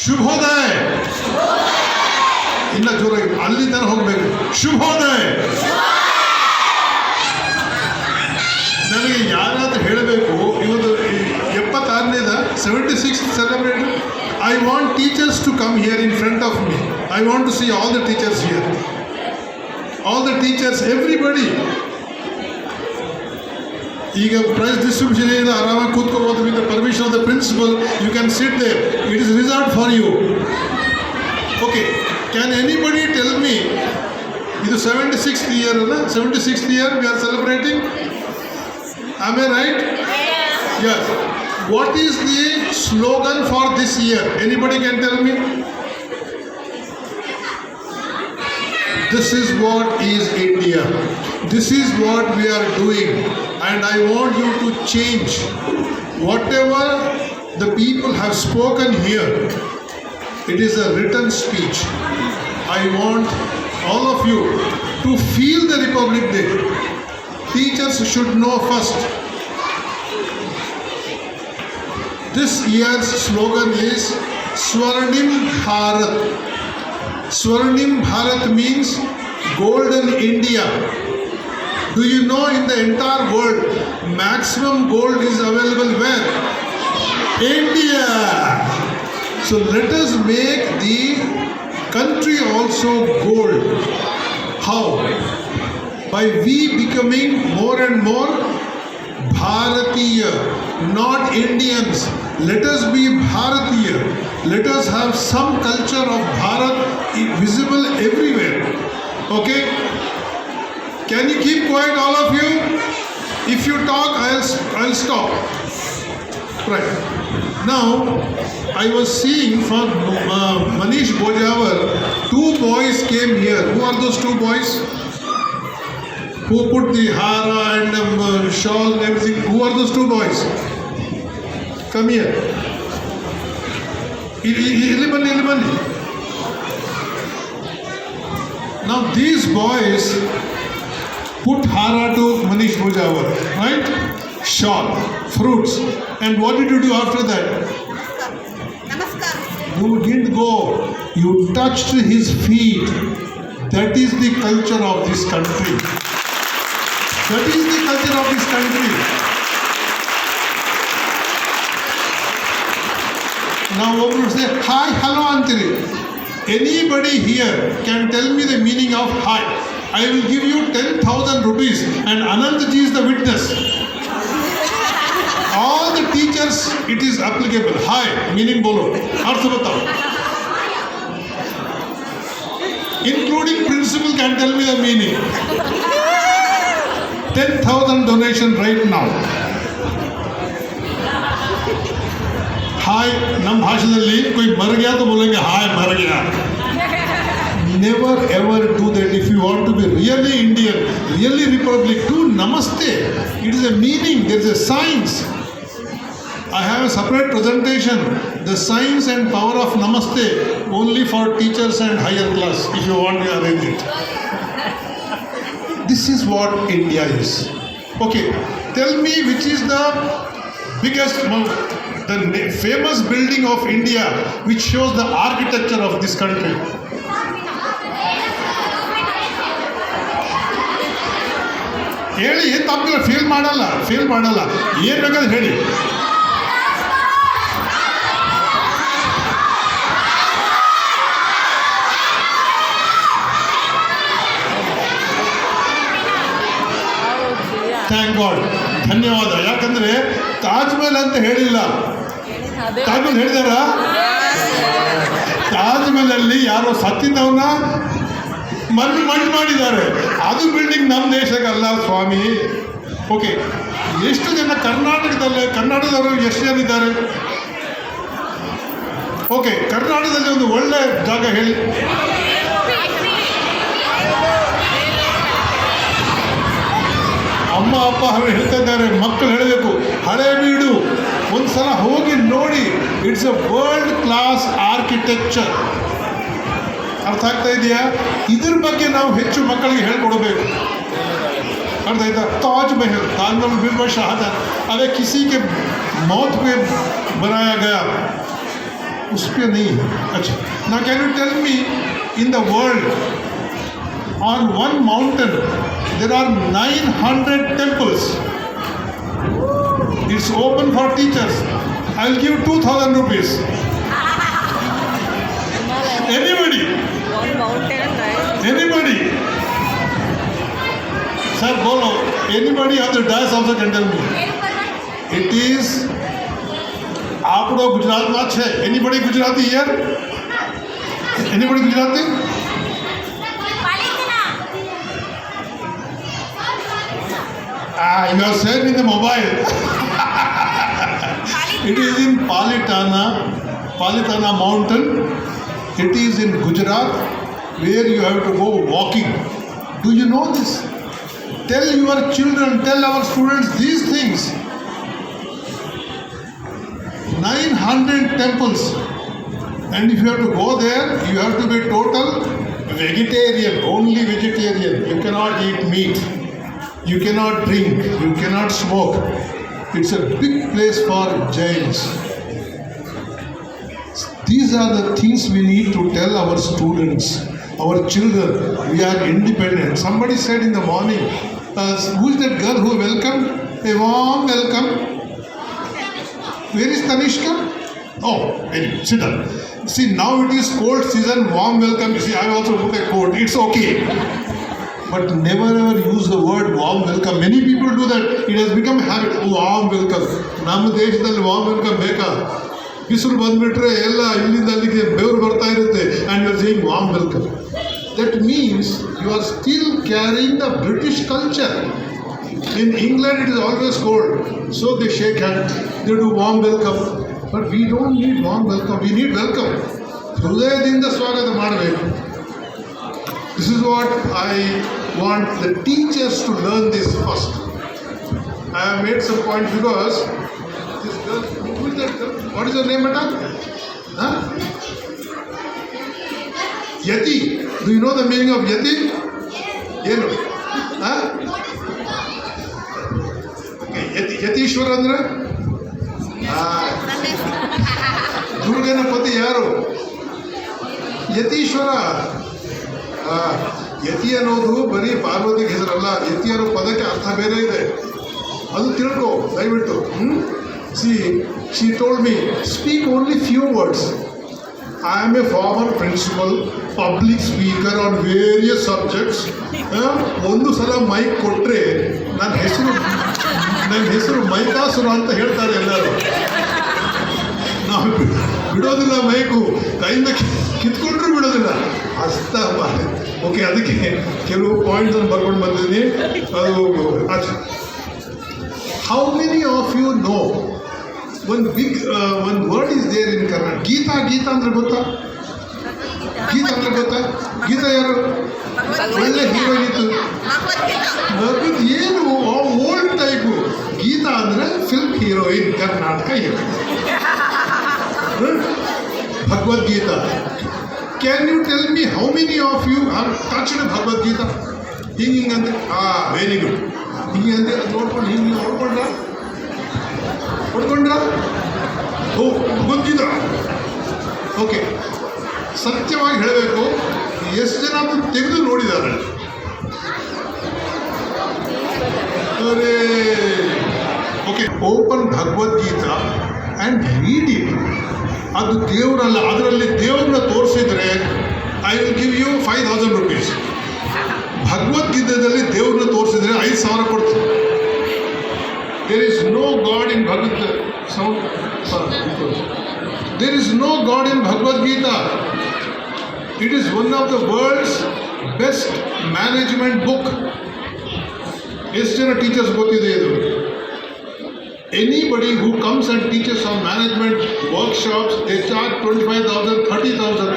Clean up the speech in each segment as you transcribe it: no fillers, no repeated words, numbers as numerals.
ಶುಭೋದಯ. ಇನ್ನ ಜೋರಾಗಿ ಅಲ್ಲಿ ತನಕ ಹೋಗ್ಬೇಕು. ಶುಭೋದಯ. ನನಗೆ ಯಾರಾದ್ರೂ ಹೇಳಬೇಕು ಇವತ್ತು 76ನೇದ 76th celebrate. I want teachers to come here in front of me. I want to see all the teachers here. All the teachers, everybody. ಈಗ ಪ್ರೈಸ್ ಡಿಸ್ಟ್ರಿಬ್ಯೂಷನ್ ಏನಿದೆ ಆರಾಮಾಗಿ ಕೂತ್ಕೋಬೋದು. With the permission of the principal you can sit there. It is reserved for you. Okay, can anybody tell me, ಇದು 76th year ಅಲ್ಲ? 76th year we are celebrating. Am I right? Yes. What is the slogan for this year? Anybody can tell me? This is what is India. This is what we are doing. And I want you to change whatever the people have spoken here. It is a written speech. I want all of you to feel the Republic Day. Teachers should know first. This year's slogan is Swarnim Bharat. Swarnim Bharat means Golden India. Do you know in the entire world maximum gold is available where? India. So let us make the country also gold. How? By we becoming more and more Bharatiya, not Indians. Let us be Bharatiya. Let us have some culture of Bharat visible everywhere. Okay? Can you keep quiet, all of you? If you talk, I'll stop. Right. Now, I was seeing from Manish Bojawar, 2 boys came here. Who are those 2 boys? Who put the hara and shawl and everything? Who are those 2 boys? Come here. Illi. Now these boys put hara to Manish Bojawar, right? Shawl, fruits. And what did you do after that? Namaskar. You didn't go. You touched his feet. That is the culture of this country. That is the culture of this country. Now over say hi, hello antiri. Anybody here can tell me the meaning of hi? I will give you 10,000 rupees and Anandji is the witness. All the teachers it is applicable. Hi meaning bolo. Arth batao. Including principal can tell me the meaning. 10,000 donation right now. Hi, ನಮ್ಮ ಭಾಷೆಯಲ್ಲಿ कोई मर गया तो बोलेंगे हाय मर गया. Never ever do that. If you want to be really Indian, really Republic, do Namaste. It is a meaning. There is a science. I have a separate presentation. The science and power of Namaste only for teachers and higher class. If you want to arrange it. This is what India is. Okay, tell me which is the biggest, the famous building of India which shows the architecture of this country. ಹೇಳಿ, ತಪ್ಪಿಲ್ಲ, fail ಮಾಡಲ್ಲ. ಏನು ಬೇಕಾದ್ರೆ ಹೇಳಿ. Thank god, ಧನ್ಯವಾದ. ಯಾಕಂದ್ರೆ ತಾಜ್ ಮಹಲ್ ಅಂತ ಹೇಳಿಲ್ಲ. ತಾಜ್ ಮಹಲ್ ಹೇಳಿದಾರ? ತಾಜ್ ಮಹಲ್ ಅಲ್ಲಿ ಯಾರೋ ಸತ್ತಿದ್ದವನ್ನ ಮಣ್ಣು ಮಾಡಿದ್ದಾರೆ. ಅದು ಬಿಲ್ಡಿಂಗ್ ನಮ್ಮ ದೇಶಕ್ಕಲ್ಲ ಸ್ವಾಮಿ. ಓಕೆ, ಎಷ್ಟು ಜನ ಕರ್ನಾಟಕದವರು ಎಷ್ಟು ಜನ ಇದ್ದಾರೆ? ಓಕೆ, ಕರ್ನಾಟಕದಲ್ಲಿ ಒಂದು ಒಳ್ಳೆ ಜಾಗ ಹೇಳಿ. ಅಮ್ಮ ಅಪ್ಪ ಹೇಳ್ತಾ ಇದ್ದಾರೆ, ಮಕ್ಕಳು ಹೇಳಬೇಕು ಹಳೇಬೀಡು ಒಂದ್ಸಲ ಹೋಗಿ ನೋಡಿ. It's A world class architecture. ಅರ್ಥ ಆಗ್ತಾ ಇದೆಯಾ? ಇದ್ರ ಬಗ್ಗೆ ನಾವು ಹೆಚ್ಚು ಮಕ್ಕಳಿಗೆ ಹೇಳ್ಕೊಡ್ಬೇಕು. अर्थ आएगा। ताजमहल, ताजमहल बिल्कुल शहादत, अरे किसी के मौत पे बनाया गया उस पे नहीं है. अच्छा. Now can you tell me, in the world, on one mountain, there are 900 temples. It's open for teachers. I'll give 2,000 rupees. Anybody? One mountain, right? Anybody? Sir, bolo. Anybody on the dais also can tell me. It is આપણો ગુજરાતમાં છે. Anybody Gujarati here? Anybody Gujarati? You are saying in the mobile. It is in Palitana mountain. It is in Gujarat, where you have to go walking. Do you know this? Tell your children, tell our students these things. 900 temples. And if you have to go there, you have to be total vegetarian, only vegetarian. You cannot eat meat. You cannot drink. You cannot smoke. It's a big place for Jains. These are the things we need to tell our students, our children. We are independent. Somebody said in the morning, who is that girl who welcomed? A warm welcome. Where is Tanishka? Oh, anyway, sit down. See, now it is cold season, warm welcome. See, I also put a coat. It's okay. But never ever use the word warm welcome. Many people do that. It has become a habit. Oh, warm welcome. ನಮ್ಮ ದೇಶದಲ್ಲಿ warm welcome ಬೇಕಾ? ಬಿಸಿಲು ಬಂದ್ಬಿಟ್ರೆ ಎಲ್ಲ ಇಲ್ಲಿಂದ ಅಲ್ಲಿಗೆ ಬೆವರು ಬರ್ತಾ ಇರುತ್ತೆ. And you are saying warm welcome. That means you are still carrying the British culture. In England it is always cold. So they shake hands. They do warm welcome. But we don't need warm welcome. We need welcome. ಹೃದಯದಿಂದ ಸ್ವಾಗತ ಮಾಡಬೇಕು. This is what I want the teachers to learn this first. I have made some points because this girl, who is that girl? What is her name, madam? Huh? Yati. Do you know the meaning of Yati? Yenu. Huh? Okay. Yatishwar andre? ದುರ್ಗನ ಪತಿ ಯಾರು? ಯತೀಶ್ವರ. ಯತಿ ಅನ್ನೋದು ಬರೀ ಪಾರ್ವತಿಗೆ ಹೆಸರಲ್ಲ. ಯತಿ ಅನ್ನೋ ಪದಕ್ಕೆ ಅರ್ಥ ಬೇರೆ ಇದೆ. ಅದು ತಿಳ್ಕೊ ದಯವಿಟ್ಟು. She told me, speak only few words. I am a former principal, public speaker on various subjects. ಒಂದು ಸಲ ಮೈಕ್ ಕೊಟ್ಟರೆ ನನ್ನ ಹೆಸರು ಮೈಕಾಸುರ ಅಂತ ಹೇಳ್ತಾರೆ ಎಲ್ಲರೂ. ನಾವು ಬಿಡೋದಿಲ್ಲ, ಮೈಕು ಕೈಯಿಂದ ಕಿತ್ಕೊಂಡ್ರೂ ಬಿಡೋದಿಲ್ಲ. ಅಷ್ಟ ಮಾಡಿ ಓಕೆ. ಅದಕ್ಕೆ ಕೆಲವು ಪಾಯಿಂಟ್ಸ್ ಅನ್ನು ಬರ್ಕೊಂಡು ಬಂದಿದ್ದೀನಿ. ಅದು how many of you know one word is there in Kannada? Gita. Gita ಅಂದ್ರೆ ಗೊತ್ತಾ? ಗೀತಾ ಯಾರು? ಒಳ್ಳೆ ಹೀರೋಯಿನ್ ಇತ್ತು. ಭಗವದ್ ಏನು ಓಲ್ಡ್ ಟೈಪು. ಗೀತಾ ಅಂದ್ರೆ film heroine, Karnataka heroine. Bhagavad Gita. Can you tell me how many of you have touched Bhagavad Gita? ಹಿಂಗಂತೆ ವೆರಿ ಗುಡ್. ಹಿಂಗೆ ಅಂತೆ ನೋಡ್ಕೊಂಡು ಹಿಂಗೆ ಹೊಡ್ಕೊಂಡ್ರ ಓ ಭಗವದ್ಗೀತಾ. ಓಕೆ, ಸತ್ಯವಾಗಿ ಹೇಳಬೇಕು, ಎಷ್ಟು ಜನ ಅದನ್ನು ತೆಗೆದು ನೋಡಿದ್ದಾರೆ? ಅರೇ okay, open Bhagavad Gita and read it. ಅದು ದೇವರಲ್ಲ, ಅದರಲ್ಲಿ ದೇವ್ರನ್ನ ತೋರಿಸಿದ್ರೆ I will give you 5,000 rupees. ಭಗವದ್ಗೀತೆಯಲ್ಲಿ ದೇವ್ರನ್ನ ತೋರಿಸಿದ್ರೆ 5,000 ಕೊಡ್ತೀನಿ. There is no god in there is no god in Bhagavad Gita. It is one of the world's best management book. ಎಷ್ಟು ಜನ ಟೀಚರ್ಸ್ ಗೊತ್ತಿದೆ ಇದು? Anybody who comes and teaches on management workshops, they charge 25,000, 30,000.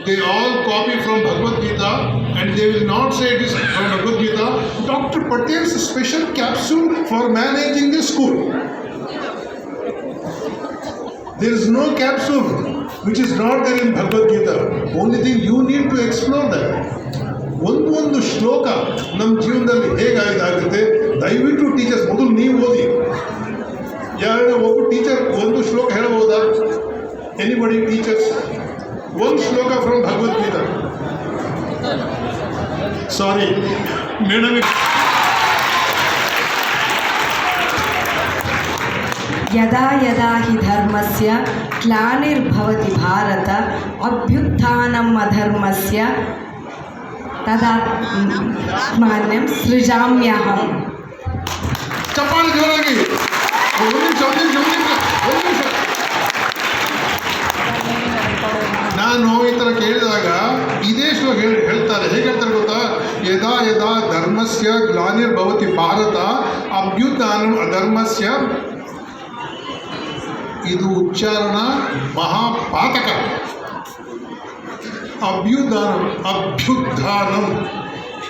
They all copy from Bhagavad Gita and they will not say it is from Bhagavad Gita. Dr. Patel's special capsule for managing the school. There is no capsule which is not there in Bhagavad Gita. Only thing you need to explore that. ಒಂದು ಶ್ಲೋಕ ನಮ್ಮ ಜೀವನದಲ್ಲಿ ಹೇಗಾಗುತ್ತೆ, ದಯವಿಟ್ಟು teachers ಮೊದಲು ನೀವು ಓದಿ. ಒಬ್ಬ ಟೀಚರ್ ಒಂದು ಶ್ಲೋಕ ಹೇಳ್ಬೋದಾ? Anybody teachers? One shloka from Bhagavad Gita. Sorry, madam. यदा यदा हि धर्मस्य ग्लानिर्भवति भारत अभ्युत्थानम् अधर्मस्य तदात्मानं सृजाम्यहम्. ಚಪ್ಪಾಳೆ ಜೋರಾಗಿ. ಒಂದು ನಿಮಿಷ. ನಾನು ಈ ಥರ ಕೇಳಿದಾಗ ಇದೇ ಶ್ಲೋಕ ಹೇಳ್ತಾರೆ. ಹೇಗೆ ಹೇಳ್ತಾರೆ ಗೊತ್ತಾ? ಯದಾ ಯದಾ ಧರ್ಮಸ್ಯ ಗ್ಲಾನಿರ್ಭವತಿ ಭಾರತ ಅಭ್ಯುತ್ಥಾನಂ ಅಧರ್ಮಸ್ಯ. ಇದು ಉಚ್ಚಾರಣ ಮಹಾಪಾತಕ. ಅಭ್ಯುತ್ಥಾನಂ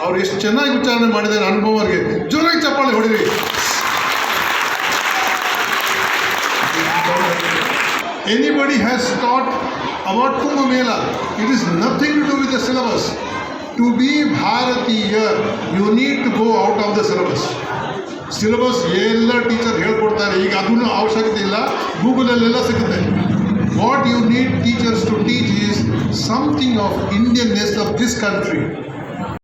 ಅವ್ರು ಎಷ್ಟು ಚೆನ್ನಾಗಿ ಉಚ್ಚಾರಣೆ ಮಾಡಿದ್ದಾರೆ ಅನುಭವ ಅವ್ರಿಗೆ. ಜೋರಾಗಿ ಚಪ್ಪಾಳೆ ಹೊಡಿರಿ. Anybody has taught about Kumbh Mela. It is nothing to do with the syllabus. To be Bharatiya, you need to go out of the syllabus. Syllabus ಎಲ್ಲ ಟೀಚರ್ ಹೇಳ್ಕೊಡ್ತಾರೆ. ಈಗ ಅದನ್ನು ಅವಶ್ಯಕತೆ ಇಲ್ಲ, ಗೂಗಲಲ್ಲೆಲ್ಲ ಸಿಗುತ್ತೆ. What you need teachers to teach is something of Indianness of this country.